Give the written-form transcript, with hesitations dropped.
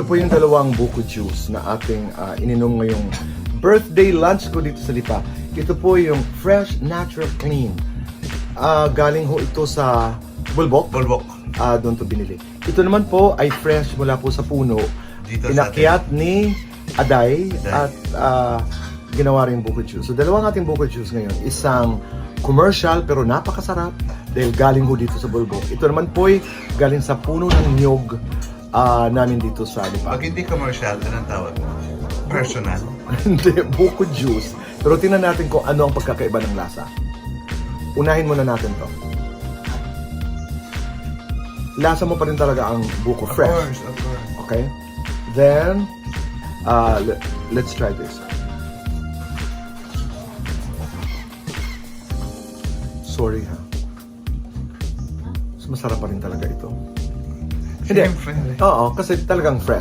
Ito po yung dalawang buko juice na ating ininom ngayong birthday lunch ko dito sa Lipa. Ito po yung Fresh Natural Clean. Galing ho ito sa Bulbok. Bulbok. Doon to binili. Ito naman po ay fresh mula po sa puno. Dito sa Inakyat ni Aday at ginawa rin buko juice. So dalawang ating buko juice ngayon. Isang commercial pero napakasarap dahil galing ho dito sa Bulbok. Ito naman po ay galing sa puno ng niyog namin dito sa Lipa. Pag hindi commercial, anong tawag mo? Personal. Hindi, buko juice. Pero tingnan natin kung ano ang pagkakaiba ng lasa. Unahin muna natin to. Lasa mo pa rin talaga ang buko fresh. Of course. Okay? Then, let's try this. Sorry ha. Mas masarap pa rin talaga ito. Hindi. Siyempre. Oo, kasi talagang fresh.